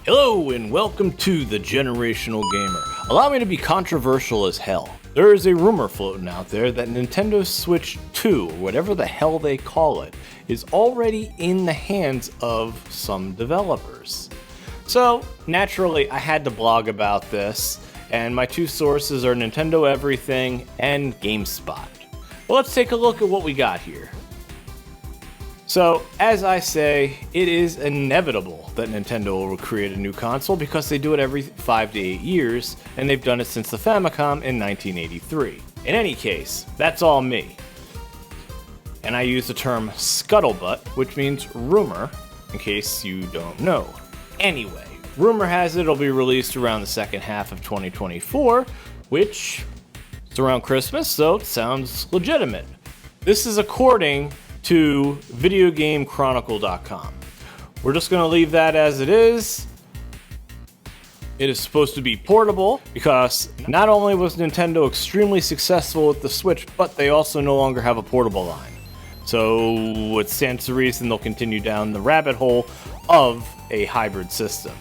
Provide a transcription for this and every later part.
Hello and welcome to the Generational Gamer. Allow me to be controversial as hell. There is a rumor floating out there that Nintendo Switch 2, or whatever the hell they call it, is already in the hands of some developers. So, naturally, I had to blog about this, and my two sources are Nintendo Everything and GameSpot. Well, let's take a look at what we got here. So, as I say, it is inevitable that Nintendo will create a new console because they do it every 5 to 8 years, and they've done it since the Famicom in 1983. In any case, that's all me. And I use the term scuttlebutt, which means rumor, in case you don't know. Anyway, rumor has it it'll be released around the second half of 2024, which is around Christmas, so it sounds legitimate. This is according to videogamechronicle.com. We're just going to leave that as it is. It is supposed to be portable because not only was Nintendo extremely successful with the Switch, but they also no longer have a portable line. So it stands to reason they'll continue down the rabbit hole of a hybrid system.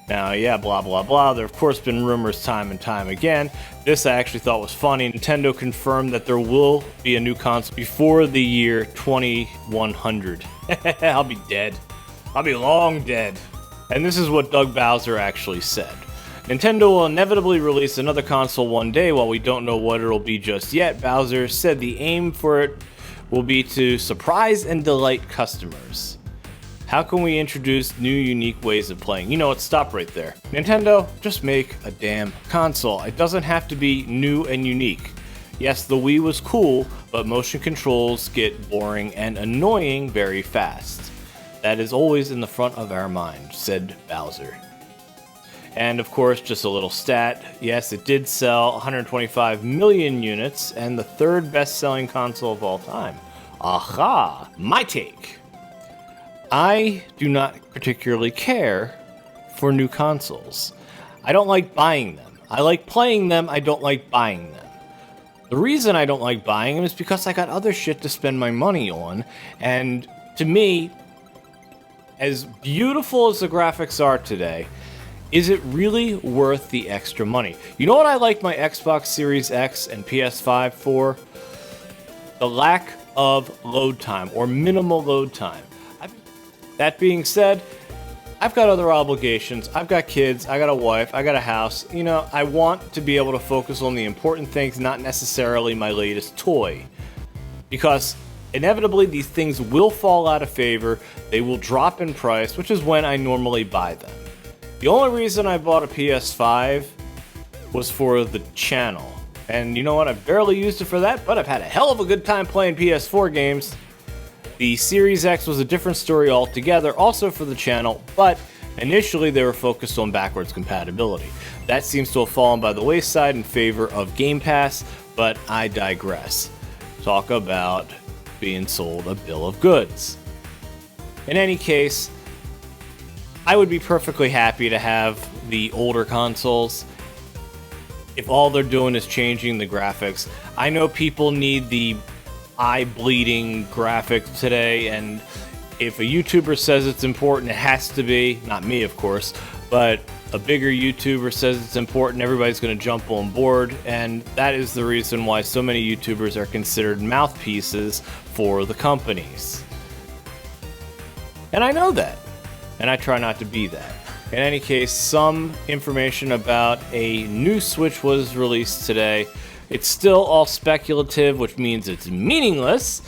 Now, yeah, blah, blah, blah. There have, of course, been rumors time and time again. This I actually thought was funny. Nintendo confirmed that there will be a new console before the year 2100. I'll be dead. I'll be long dead. And this is what Doug Bowser actually said. Nintendo will inevitably release another console one day. While we don't know what it'll be just yet, Bowser said the aim for it will be to surprise and delight customers. How can we introduce new, unique ways of playing? You know what, stop right there. Nintendo, just make a damn console. It doesn't have to be new and unique. Yes, the Wii was cool, but motion controls get boring and annoying very fast. That is always in the front of our mind, said Bowser. And of course, just a little stat, yes, it did sell 125 million units and the third best-selling console of all time. Aha! My take. I do not particularly care for new consoles. I don't like buying them. I like playing them, I don't like buying them. The reason I don't like buying them is because I got other shit to spend my money on, and to me, as beautiful as the graphics are today, is it really worth the extra money? You know what I like my Xbox Series X and PS5 for? The lack of load time, or minimal load time. That being said, I've got other obligations. I've got kids, I got a wife, I got a house. You know, I want to be able to focus on the important things, not necessarily my latest toy. Because inevitably these things will fall out of favor, they will drop in price, which is when I normally buy them. The only reason I bought a PS5 was for the channel. And you know what, I barely used it for that, but I've had a hell of a good time playing PS4 games. The Series X was a different story altogether, also for the channel, but initially they were focused on backwards compatibility. That seems to have fallen by the wayside in favor of Game Pass, but I digress. Talk about being sold a bill of goods. In any case, I would be perfectly happy to have the older consoles if all they're doing is changing the graphics. I know people need the eye-bleeding graphics today, and if a YouTuber says it's important, it has to be. Not me, of course, but a bigger YouTuber says it's important, everybody's going to jump on board, and that is the reason why so many YouTubers are considered mouthpieces for the companies. And I know that, and I try not to be that. In any case, some information about a new Switch was released today. It's still all speculative, which means it's meaningless,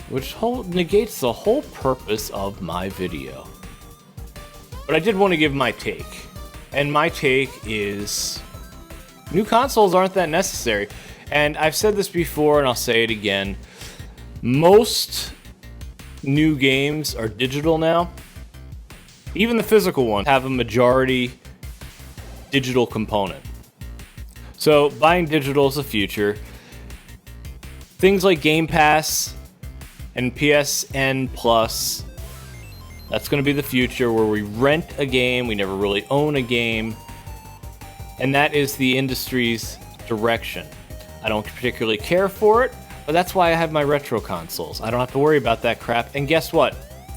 which negates the whole purpose of my video. But I did want to give my take, and my take is new consoles aren't that necessary. And I've said this before, and I'll say it again. Most new games are digital now. Even the physical ones have a majority digital component. So buying digital is the future. Things like Game Pass and PSN Plus, that's going to be the future, where we rent a game, we never really own a game, and that is the industry's direction. I don't particularly care for it, but that's why I have my retro consoles. I don't have to worry about that crap, and guess what?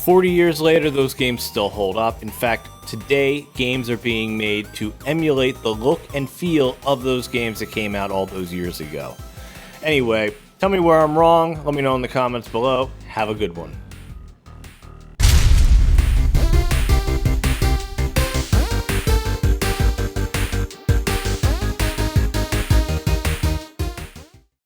40 years later, those games still hold up. In fact, today, games are being made to emulate the look and feel of those games that came out all those years ago. Anyway, tell me where I'm wrong. Let me know in the comments below. Have a good one.